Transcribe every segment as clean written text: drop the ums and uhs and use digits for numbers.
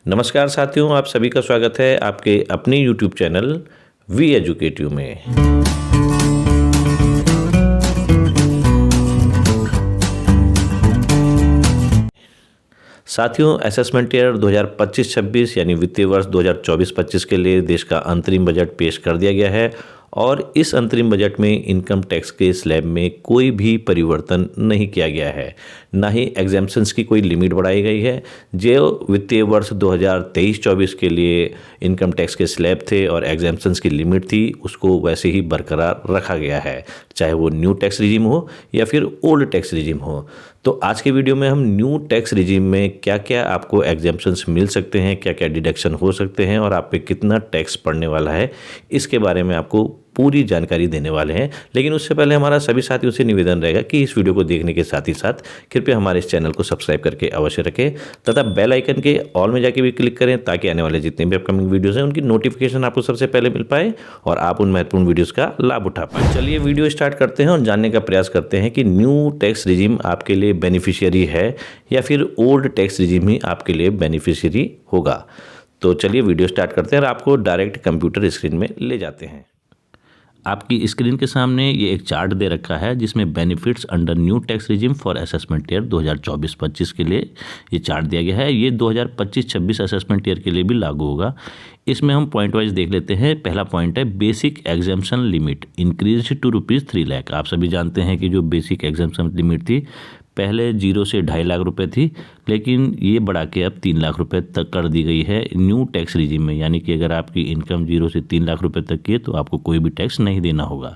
नमस्कार साथियों, आप सभी का स्वागत है आपके अपने यूट्यूब चैनल वी एजुकेटिव में। साथियों, असेसमेंट ईयर 2025-26 यानी वित्तीय वर्ष 2024-25 के लिए देश का अंतरिम बजट पेश कर दिया गया है और इस अंतरिम बजट में इनकम टैक्स के स्लैब में कोई भी परिवर्तन नहीं किया गया है। ना ही एग्जेम्पशंस की कोई लिमिट बढ़ाई गई है। जो वित्तीय वर्ष 2023-24 के लिए इनकम टैक्स के स्लैब थे और एग्जेम्पशंस की लिमिट थी, उसको वैसे ही बरकरार रखा गया है, चाहे वो न्यू टैक्स रिजीम हो या फिर ओल्ड टैक्स रिजीम हो। तो आज के वीडियो में हम न्यू टैक्स रिजीम में क्या क्या आपको एग्जेम्पशंस मिल सकते हैं, क्या क्या डिडक्शन हो सकते हैं और आप पे कितना टैक्स पड़ने वाला है, इसके बारे में आपको पूरी जानकारी देने वाले हैं। लेकिन उससे पहले हमारा सभी साथियों से निवेदन रहेगा कि इस वीडियो को देखने के साथ ही साथ कृपया हमारे इस चैनल को सब्सक्राइब करके अवश्य रखें तथा बेल आइकन के ऑल में जाके भी क्लिक करें ताकि आने वाले जितने भी अपकमिंग वीडियोस हैं उनकी नोटिफिकेशन आपको सबसे पहले मिल पाए और आप उन महत्वपूर्ण वीडियोस का लाभ उठा पाए। चलिए वीडियो स्टार्ट करते हैं और जानने का प्रयास करते हैं कि न्यू टैक्स रिजीम आपके लिए बेनिफिशियरी है या फिर ओल्ड टैक्स रिजीम ही आपके लिए बेनिफिशियरी होगा। तो चलिए वीडियो स्टार्ट करते हैं और आपको डायरेक्ट कंप्यूटर स्क्रीन में ले जाते हैं। आपकी स्क्रीन के सामने ये एक चार्ट दे रखा है जिसमें benefits under new tax regime for assessment year 2024-25 के लिए ये चार्ट दिया गया है। ये 2025-26 असेसमेंट ईयर के लिए भी लागू होगा। इसमें हम पॉइंट वाइज देख लेते हैं। पहला पॉइंट है basic exemption limit increase to ₹3 lakh. आप सभी जानते हैं कि जो बेसिक एग्जाम्पशन लिमिट थी पहले 0 से 2.5 लाख रुपए थी, लेकिन ये बढ़ा के अब 3 लाख रुपए तक कर दी गई है न्यू टैक्स रिजीम में। यानी कि अगर आपकी इनकम 0 से 3 लाख रुपए तक की है तो आपको कोई भी टैक्स नहीं देना होगा।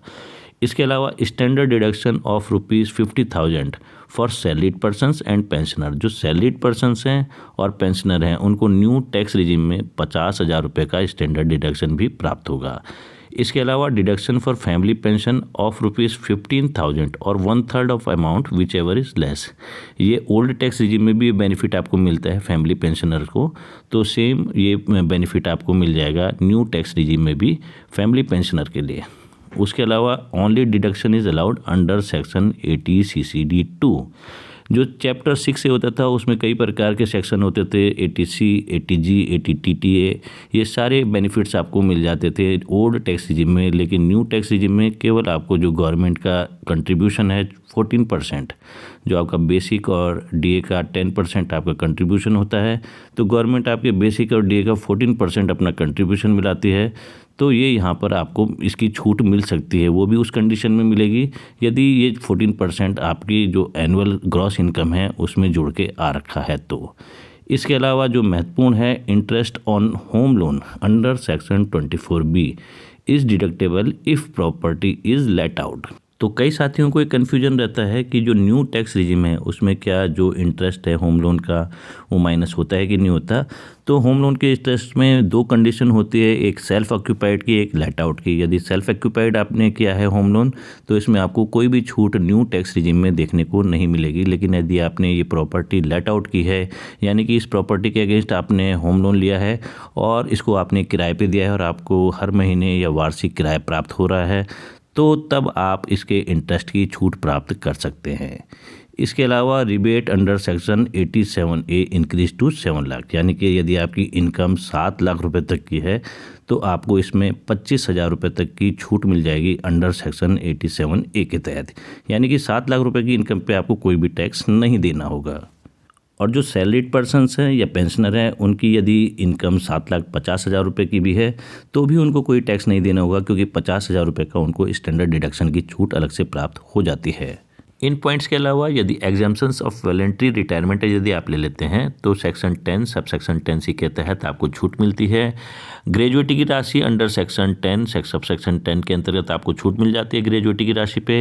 इसके अलावा standard deduction of ₹50,000 for salaried persons and pensioner. जो सैलरीड पर्सनस हैं और पेंशनर हैं उनको न्यू टैक्स रिजीम में 50,000 रुपये का स्टैंडर्ड डिडक्शन भी प्राप्त होगा। इसके अलावा deduction for family pension of ₹15,000 और 1/3 of amount which ever is less. ये ओल्ड टैक्स रिजीम में भी बेनिफिट आपको मिलता है फैमिली पेंशनर को, तो सेम ये बेनिफिट आपको मिल जाएगा न्यू टैक्स रिजीम में भी फैमिली पेंशनर के लिए। उसके अलावा only deduction is allowed under section 80 CCD2। जो चैप्टर 6 से होता था उसमें कई प्रकार के सेक्शन होते थे, 80C, 80G, 80TTA। ये सारे बेनिफिट्स आपको मिल जाते थे ओल्ड टैक्स रिजीम में। लेकिन न्यू टैक्स रिजीम में केवल आपको जो गवर्नमेंट का कंट्रीब्यूशन है 14%, जो आपका बेसिक और डीए का 10% आपका कंट्रीब्यूशन होता है, तो गवर्नमेंट आपके बेसिक और डीए का 14% अपना कंट्रीब्यूशन मिलाती है। तो ये यहाँ पर आपको इसकी छूट मिल सकती है, वो भी उस कंडीशन में मिलेगी यदि ये 14% आपकी जो एनुअल ग्रॉस इनकम है उसमें जुड़ के आ रखा है तो। इसके अलावा जो महत्वपूर्ण है interest on home loan under section 24B is deductible if property is let out. तो कई साथियों को एक कन्फ्यूजन रहता है कि जो न्यू टैक्स रिजीम है उसमें क्या जो इंटरेस्ट है होम लोन का वो माइनस होता है कि नहीं होता। तो होम लोन के इंटरेस्ट में 2 कंडीशन होती है, एक सेल्फ ऑक्यूपाइड की, एक लेट आउट की। यदि सेल्फ ऑक्यूपाइड आपने किया है होम लोन तो इसमें आपको कोई भी छूट न्यू टैक्स रिजीम में देखने को नहीं मिलेगी। लेकिन यदि आपने ये प्रॉपर्टी लेट आउट की है, यानी कि इस प्रॉपर्टी के अगेंस्ट आपने होम लोन लिया है और इसको आपने किराए पे दिया है और आपको हर महीने या वार्षिक किराया प्राप्त हो रहा है, तो तब आप इसके इंटरेस्ट की छूट प्राप्त कर सकते हैं। इसके अलावा rebate under section 87A increase to 7 lakh. यानी कि यदि आपकी इनकम 7 लाख रुपए तक की है तो आपको इसमें 25,000 रुपये तक की छूट मिल जाएगी अंडर सेक्शन 87A के तहत। यानी कि 7 लाख रुपए की इनकम पे आपको कोई भी टैक्स नहीं देना होगा। और जो सैलरीड पर्सन्स हैं या पेंशनर हैं उनकी यदि इनकम 7,50,000 रुपये की भी है तो भी उनको कोई टैक्स नहीं देना होगा, क्योंकि 50,000 रुपये का उनको स्टैंडर्ड डिडक्शन की छूट अलग से प्राप्त हो जाती है। इन पॉइंट्स के अलावा यदि एग्जाम्पशंस ऑफ वॉलंटरी रिटायरमेंट यदि आप ले लेते हैं तो सेक्शन 10 सब सेक्शन 10C के तहत आपको छूट मिलती है। ग्रेजुएटी की राशि अंडर सेक्शन 10 सब सेक्शन 10 के अंतर्गत आपको छूट मिल जाती है ग्रेजुएटी की राशि पे।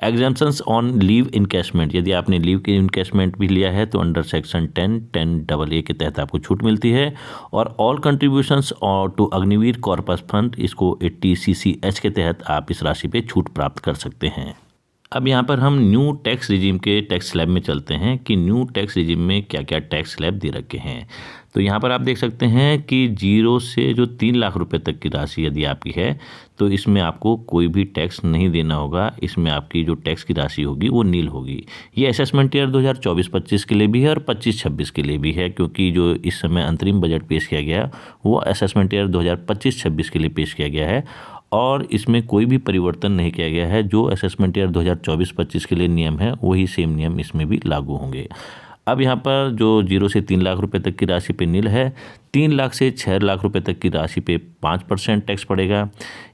एग्जाम्पशंस ऑन लीव इनकैशमेंट, यदि आपने लीव की इनकैशमेंट भी लिया है तो अंडर सेक्शन 10AA के तहत आपको छूट मिलती है। और all contributions to Agniveer corpus fund, इसको 80CCH के तहत आप इस राशि पे छूट प्राप्त कर सकते हैं। अब यहाँ पर हम न्यू टैक्स रिजीम के टैक्स स्लैब में चलते हैं कि न्यू टैक्स रिजीम में क्या क्या टैक्स स्लैब दे रखे हैं। तो यहाँ पर आप देख सकते हैं कि 0 से जो 3 लाख रुपए तक की राशि यदि आपकी है तो इसमें आपको कोई भी टैक्स नहीं देना होगा। इसमें आपकी जो टैक्स की राशि होगी वो नील होगी। ये असेसमेंट ईयर 2024-25 के लिए भी है और 25-26 के लिए भी है, क्योंकि जो इस समय अंतरिम बजट पेश किया गया वो असेसमेंट ईयर 2025-26 के लिए पेश किया गया है और इसमें कोई भी परिवर्तन नहीं किया गया है। जो असेसमेंट ईयर 2024-25 के लिए नियम है वही सेम नियम इसमें भी लागू होंगे। अब यहाँ पर जो 0 से 3 लाख रुपए तक की राशि पे नील है, 3 लाख से 6 लाख रुपए तक की राशि पे 5% टैक्स पड़ेगा।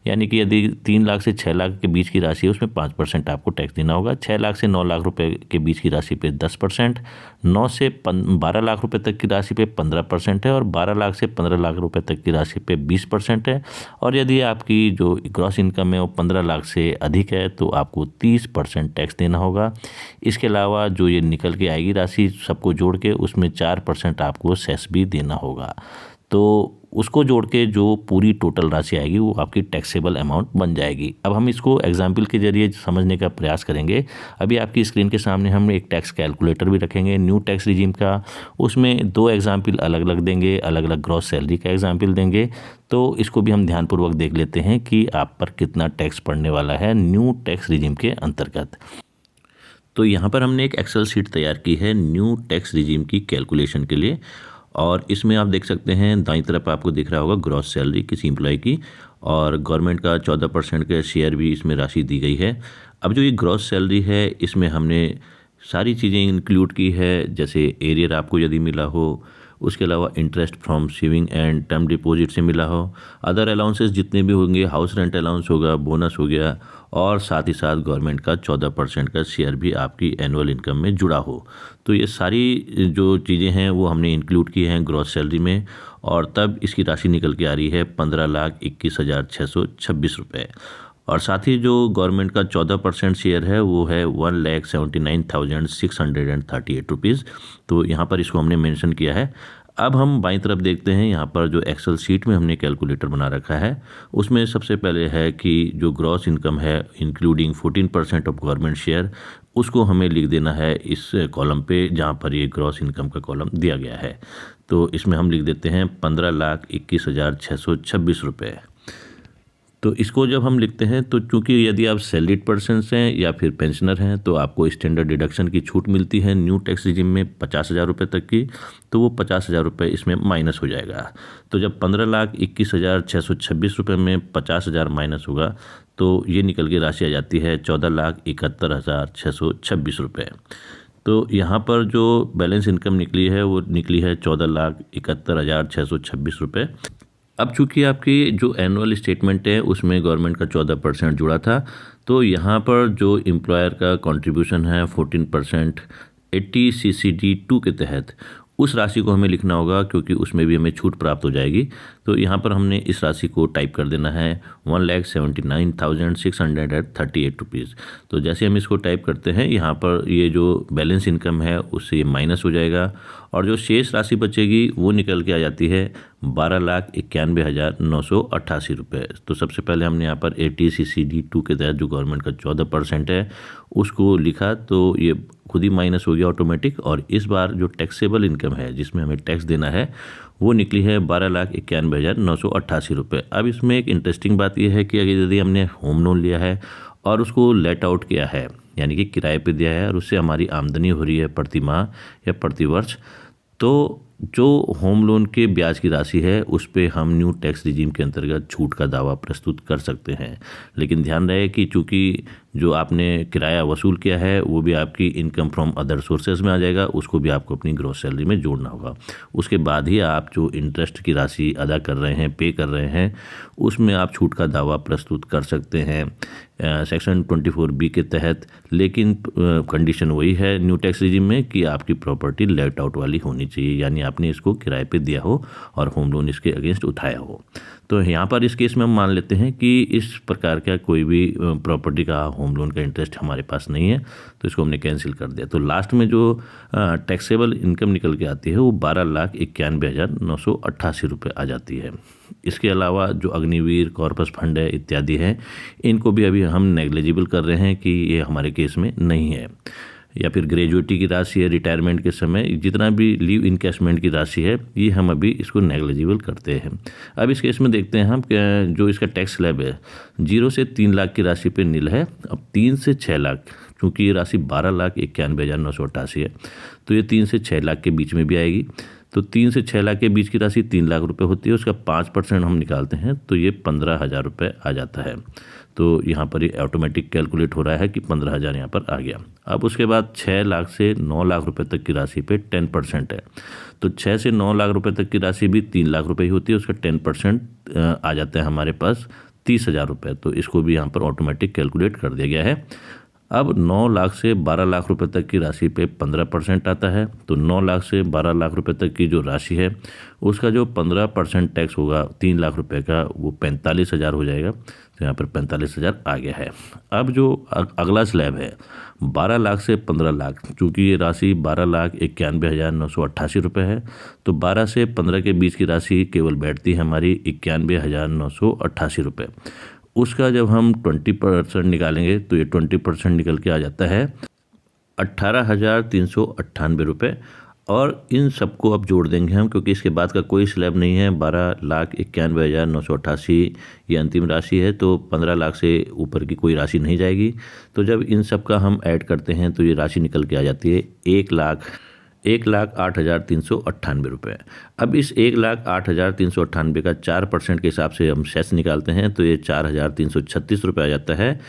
यानी कि यदि 3 लाख से 6 लाख के बीच की राशि है उसमें 5% आपको टैक्स देना होगा। 6 लाख से 9 लाख रुपए के बीच की राशि पे 10%, 9 से 12 लाख रुपए तक की राशि पे 15% है और 12 लाख से 15 लाख रुपए तक की राशि पे 20% है। और यदि आपकी जो ग्रॉस इनकम है वो 15 लाख से अधिक है तो आपको 30% टैक्स देना होगा। इसके अलावा जो ये निकल के आएगी राशि सबको जोड़ के उसमें 4% आपको सेस भी देना होगा। तो उसको जोड़ के जो पूरी टोटल राशि आएगी वो आपकी टैक्सेबल अमाउंट बन जाएगी। अब हम इसको एग्जाम्पल के जरिए समझने का प्रयास करेंगे। अभी आपकी स्क्रीन के सामने हम एक टैक्स कैलकुलेटर भी रखेंगे न्यू टैक्स रिजीम का। उसमें 2 एग्जाम्पल अलग अलग देंगे, अलग अलग ग्रॉस सैलरी का एग्जाम्पल देंगे। तो इसको भी हम ध्यानपूर्वक देख लेते हैं कि आप पर कितना टैक्स पड़ने वाला है न्यू टैक्स रिजीम के अंतर्गत। तो यहाँ पर हमने एक एक्सेल शीट तैयार की है न्यू टैक्स रिजीम की कैलकुलेशन के लिए और इसमें आप देख सकते हैं दाईं तरफ आपको दिख रहा होगा ग्रॉस सैलरी किसी एम्प्लॉय की और गवर्नमेंट का 14% का शेयर भी इसमें राशि दी गई है। अब जो ये ग्रॉस सैलरी है इसमें हमने सारी चीज़ें इंक्लूड की है, जैसे एरियर आपको यदि मिला हो, उसके अलावा interest from saving and term deposit से मिला हो, अदर अलाउंसेस जितने भी होंगे, हाउस रेंट अलाउंस होगा, बोनस हो गया और साथ ही साथ गवर्नमेंट का 14% का शेयर भी आपकी एनुअल इनकम में जुड़ा हो। तो ये सारी जो चीज़ें हैं वो हमने इंक्लूड की हैं ग्रॉस सैलरी में और तब इसकी राशि निकल के आ रही है 15,21,626 रुपये। और साथ ही जो गवर्नमेंट का 14% शेयर है वो है 1,79,638 रुपीज़। तो यहाँ पर इसको हमने मेंशन किया है। अब हम बाईं तरफ देखते हैं, यहाँ पर जो एक्सेल शीट में हमने कैलकुलेटर बना रखा है उसमें सबसे पहले है कि जो ग्रॉस इनकम है इंक्लूडिंग 14% ऑफ गवर्नमेंट शेयर, उसको हमें लिख देना है इस कॉलम पे जहाँ पर ये ग्रॉस इनकम का कॉलम दिया गया है। तो इसमें हम लिख देते हैं 15,21,626 रुपये। तो इसको जब हम लिखते हैं तो चूंकि यदि आप सैलरीड पर्सन्स हैं या फिर पेंशनर हैं तो आपको स्टैंडर्ड डिडक्शन की छूट मिलती है न्यू टैक्स रिजीम में 50,000 रुपये तक की, तो वो 50,000 रुपये इसमें माइनस हो जाएगा। तो जब 15,21,626 रुपये में 50,000 माइनस होगा तो ये निकल के राशि आ जाती है 14,71,626 रुपये। तो यहाँ पर जो बैलेंस इनकम निकली है वो निकली है 14,71,626 रुपये। अब चूंकि आपकी जो एनुअल स्टेटमेंट है उसमें गवर्नमेंट का 14% जुड़ा था, तो यहाँ पर जो एम्प्लॉयर का कंट्रीब्यूशन है 14% 80 CCD 2 के तहत उस राशि को हमें लिखना होगा, क्योंकि उसमें भी हमें छूट प्राप्त हो जाएगी। तो यहाँ पर हमने इस राशि को टाइप कर देना है 1,79,638 रुपीज़। तो जैसे हम इसको टाइप करते हैं यहाँ पर ये जो बैलेंस इनकम है उससे ये माइनस हो जाएगा और जो शेष राशि बचेगी वो निकल के आ जाती है 12,91,988 रुपये। तो सबसे पहले हमने यहाँ पर 80 CCD 2 के तहत जो गवर्नमेंट का 14% है उसको लिखा, तो ये खुद ही माइनस हो गया ऑटोमेटिक। और इस बार जो टैक्सेबल इनकम है जिसमें हमें टैक्स देना है वो निकली है 12,91,988 रुपये। अब इसमें एक इंटरेस्टिंग बात यह है कि अगर यदि हमने होम लोन लिया है और उसको लेट आउट किया है, यानी कि किराए पे दिया है और उससे हमारी आमदनी हो रही है प्रति माह या प्रति वर्ष, तो जो होम लोन के ब्याज की राशि है उस पे हम न्यू टैक्स रिजीम के अंतर्गत छूट का दावा प्रस्तुत कर सकते हैं। लेकिन ध्यान रहे कि चूँकि जो आपने किराया वसूल किया है वो भी आपकी इनकम फ्रॉम अदर सोर्सेज में आ जाएगा, उसको भी आपको अपनी ग्रॉस सैलरी में जोड़ना होगा। उसके बाद ही आप जो इंटरेस्ट की राशि अदा कर रहे हैं, पे कर रहे हैं, उसमें आप छूट का दावा प्रस्तुत कर सकते हैं सेक्शन 24B के तहत। लेकिन कंडीशन वही है न्यू टैक्स रिजीम में कि आपकी प्रॉपर्टी लेट आउट वाली होनी चाहिए, यानी आपने इसको किराए पे दिया हो और होम लोन इसके अगेंस्ट उठाया हो। तो यहाँ पर इस केस में हम मान लेते हैं कि इस प्रकार का कोई भी प्रॉपर्टी का होम लोन का इंटरेस्ट हमारे पास नहीं है, तो इसको हमने कैंसिल कर दिया। तो लास्ट में जो टैक्सेबल इनकम निकल के आती है वो 12,91,988 रुपये आ जाती है। इसके अलावा जो अग्निवीर, कॉर्पस फंड है इत्यादि हैं, इनको भी अभी हम नेग्लिजिबल कर रहे हैं कि ये हमारे केस में नहीं है। या फिर ग्रेजुएटी की राशि है, रिटायरमेंट के समय जितना भी लीव इनकैशमेंट की राशि है, ये हम अभी इसको नेग्लिजिबल करते हैं। अब इस केस में देखते हैं हम जो इसका टैक्स स्लैब है 0 से 3 लाख की राशि पे नील है। अब 3 से 6 लाख, क्योंकि ये राशि 12,91,988 है, तो ये 3 से 6 लाख के बीच में भी आएगी। तो 3 से 6 लाख के बीच की राशि 3 लाख रुपए होती है, उसका 5% हम निकालते हैं तो ये 15,000 रुपये आ जाता है। तो यहाँ पर ये ऑटोमेटिक कैलकुलेट हो रहा है कि 15,000 यहाँ पर आ गया। अब उसके बाद 6 लाख से 9 लाख रुपए तक की राशि पे 10% है, तो 6 से 9 लाख रुपए तक की राशि भी 3 लाख रुपए ही होती है, उसका 10% आ जाता है हमारे पास 30,000 रुपये। तो इसको भी यहाँ पर ऑटोमेटिक कैलकुलेट कर दिया गया है। अब 9 लाख से 12 लाख रुपए तक की राशि पे 15% आता है, तो 9 लाख से 12 लाख रुपए तक की जो राशि है उसका जो 15% टैक्स होगा 3 लाख रुपए का, वो 45,000 हो जाएगा। तो यहाँ पर 45,000 आ गया है। अब जो अगला स्लैब है 12 लाख से 15 लाख, चूँकि ये राशि 12,91,988 रुपये है, तो 12 से 15 के बीच की राशि केवल बैठती है हमारी 91,988 रुपये। उसका जब हम 20% निकालेंगे तो ये 20% निकल के आ जाता है 18,398 रुपये। और इन सबको अब जोड़ देंगे हम, क्योंकि इसके बाद का कोई स्लैब नहीं है। 12,91,988 ये अंतिम राशि है, तो 15 लाख से ऊपर की कोई राशि नहीं जाएगी। तो जब इन सब का हम ऐड करते हैं तो ये राशि निकल के आ जाती है 1,08,398 रुपये। अब इस 1,08,398 का 4% के हिसाब से हम सेस निकालते हैं तो ये 4,336 रुपये आ जाता है।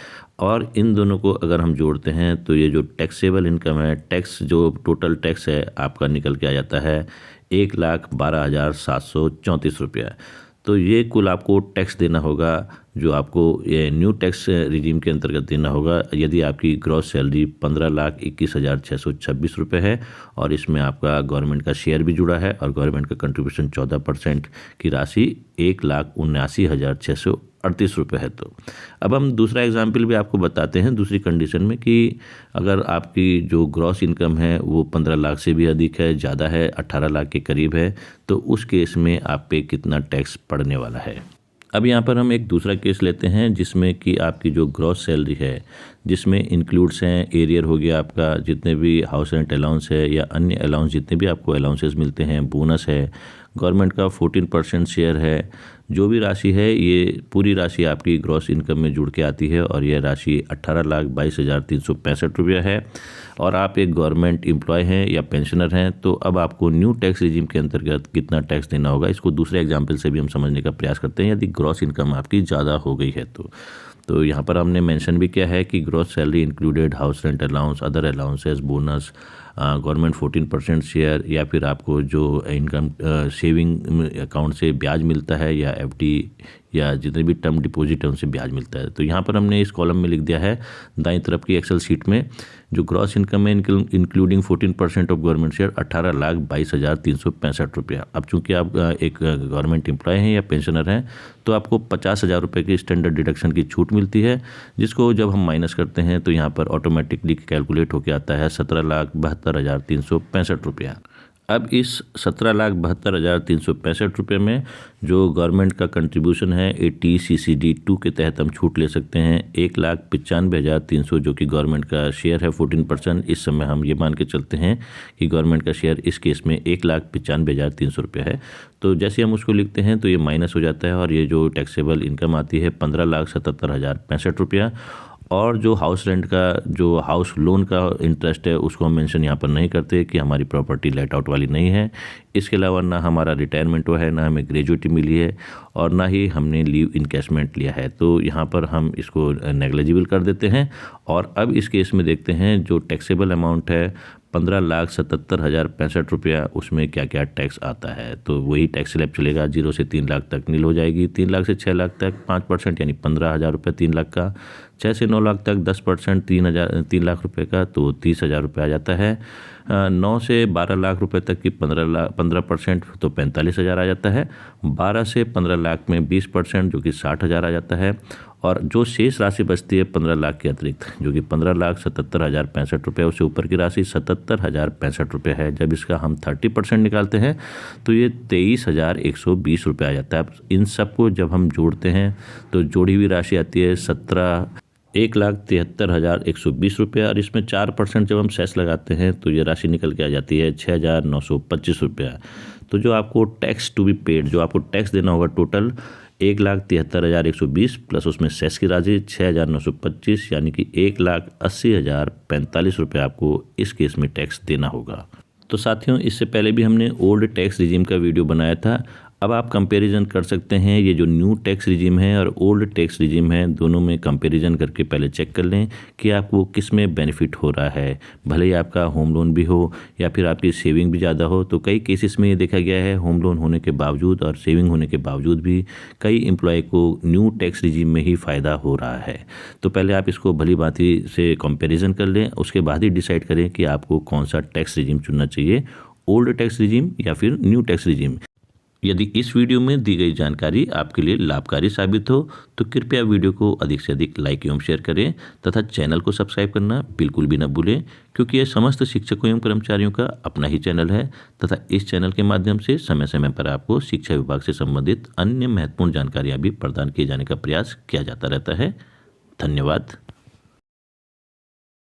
और इन दोनों को अगर हम जोड़ते हैं तो ये जो टैक्सेबल इनकम है, टैक्स जो टोटल टैक्स है आपका निकल के आ जाता है 1,12,734 रुपया। तो ये कुल आपको टैक्स देना होगा, जो आपको ये न्यू टैक्स रिजीम के अंतर्गत देना होगा, यदि आपकी ग्रॉस सैलरी 15,21,626 रुपये है और इसमें आपका गवर्नमेंट का शेयर भी जुड़ा है और गवर्नमेंट का कंट्रीब्यूशन 14% की राशि 1,79,638 रुपये है। तो अब हम दूसरा एग्जाम्पल भी आपको बताते हैं दूसरी कंडीशन में कि अगर आपकी जो ग्रॉस इनकम है वो 15 लाख से भी अधिक है, ज़्यादा है, 18 लाख के करीब है, तो उस केस में आप पे कितना टैक्स पड़ने वाला है। अब यहाँ पर हम एक दूसरा केस लेते हैं जिसमें कि आपकी जो ग्रॉस सैलरी है, जिसमें इंक्लूड्स हैं एरियर हो गया आपका, जितने भी हाउस रेंट अलाउंस है या अन्य अलाउंस जितने भी आपको अलाउंसेस मिलते हैं, बोनस है, गवर्नमेंट का 14% शेयर है, जो भी राशि है ये पूरी राशि आपकी ग्रॉस इनकम में जुड़ के आती है और यह राशि 18,22,365 रुपये है। और आप एक गवर्नमेंट एम्प्लॉय हैं या पेंशनर हैं, तो अब आपको न्यू टैक्स रिजीम के अंतर्गत कितना टैक्स देना होगा, इसको दूसरे एग्जाम्पल से भी हम समझने का प्रयास करते हैं। यदि ग्रॉस इनकम आपकी ज़्यादा हो गई है तो यहाँ पर हमने मेंशन भी किया है कि gross salary included house rent allowance, other allowances, bonus, government 14% share, या फिर आपको जो इनकम सेविंग अकाउंट से ब्याज मिलता है या एफडी या जितने भी टर्म डिपॉजिट है उनसे ब्याज मिलता है। तो यहाँ पर हमने इस कॉलम में लिख दिया है दाईं तरफ की एक्सेल शीट में, जो ग्रॉस इनकम है इंक्लूडिंग 14% ऑफ गवर्नमेंट शेयर 18,22,365 रुपया। अब चूँकि आप एक गवर्नमेंट एम्प्लॉय हैं या पेंशनर हैं तो आपको 50,000 रुपये की स्टैंडर्ड डिडक्शन की छूट मिलती है, जिसको जब हम माइनस करते हैं तो यहाँ पर ऑटोमेटिकली कैलकुलेट होकर आता है 17,72,365 रुपया। अब इस 17,72,365 रुपये में जो गवर्नमेंट का कंट्रीब्यूशन है 80 CCD 2 के तहत हम छूट ले सकते हैं 1,95,300, जो कि गवर्नमेंट का शेयर है 14%। इस समय हम ये मान के चलते हैं कि गवर्नमेंट का शेयर इस केस में 1,95,300 रुपये है। तो जैसे हम उसको लिखते हैं तो ये माइनस हो जाता है और ये जो टैक्सेबल इनकम आती है 15,77,065 रुपया। और जो हाउस रेंट का, जो हाउस लोन का इंटरेस्ट है उसको हम मेंशन यहाँ पर नहीं करते कि हमारी प्रॉपर्टी लेट आउट वाली नहीं है। इसके अलावा ना हमारा रिटायरमेंट हुआ है, ना हमें ग्रेजुएटी मिली है और ना ही हमने लीव इनकैशमेंट लिया है, तो यहाँ पर हम इसको नेग्लिजिबल कर देते हैं। और अब इस केस में देखते हैं जो टैक्सेबल अमाउंट है 15,77,065 रुपया, उसमें क्या क्या टैक्स आता है। तो वही टैक्स स्लैब चलेगा, 0 से 3 लाख तक नील हो जाएगी, 3 लाख से 6 लाख तक 5% यानी 15,000 रुपये 3 लाख का, 6 से 9 लाख तक 10% 3 लाख रुपये का तो 30,000 रुपये आ जाता है। 9 से 12 लाख रुपए तक की 15% तो 45,000 आ जाता है। 12 से 15 लाख में 20% जो कि 60,000 आ जाता है। और जो शेष राशि बचती है 15 लाख के अतिरिक्त, जो कि 15,77,065 रुपये, उससे ऊपर की राशि 77,065 रुपये है। जब इसका हम 30% निकालते हैं तो ये 23,120 रुपये आ जाता है। अब इन सबको जब हम जोड़ते हैं तो जोड़ी हुई राशि आती है 1,73,120 रुपये, और इसमें 4% जब हम सेस लगाते हैं तो ये राशि निकल के आ जाती है 6,925 रुपया। तो जो आपको टैक्स टू बी पेड, जो आपको टैक्स देना होगा टोटल 1,73,120 प्लस उसमें सेस की राशि 6,925, यानी कि 1,80,045 रुपये आपको इस केस में टैक्स देना होगा। तो साथियों, इससे पहले भी हमने ओल्ड टैक्स रिजीम का वीडियो बनाया था। अब आप कंपैरिजन कर सकते हैं, ये जो न्यू टैक्स रिजीम है और ओल्ड टैक्स रिजीम है, दोनों में कंपैरिजन करके पहले चेक कर लें कि आपको किस में बेनिफिट हो रहा है। भले ही आपका होम लोन भी हो या फिर आपकी सेविंग भी ज़्यादा हो, तो कई केसेस में ये देखा गया है होम लोन होने के बावजूद और सेविंग होने के बावजूद भी कई एम्प्लॉय को न्यू टैक्स रिजीम में ही फ़ायदा हो रहा है। तो पहले आप इसको भली भांति से कंपेरिजन कर लें, उसके बाद ही डिसाइड करें कि आपको कौन सा टैक्स रिजीम चुनना चाहिए, ओल्ड टैक्स रिजीम या फिर न्यू टैक्स रिजीम। यदि इस वीडियो में दी गई जानकारी आपके लिए लाभकारी साबित हो तो कृपया वीडियो को अधिक से अधिक लाइक एवं शेयर करें तथा चैनल को सब्सक्राइब करना बिल्कुल भी न भूलें, क्योंकि यह समस्त शिक्षकों एवं कर्मचारियों का अपना ही चैनल है तथा इस चैनल के माध्यम से समय समय पर आपको शिक्षा विभाग से संबंधित अन्य महत्वपूर्ण जानकारियाँ भी प्रदान किए जाने का प्रयास किया जाता रहता है। धन्यवाद।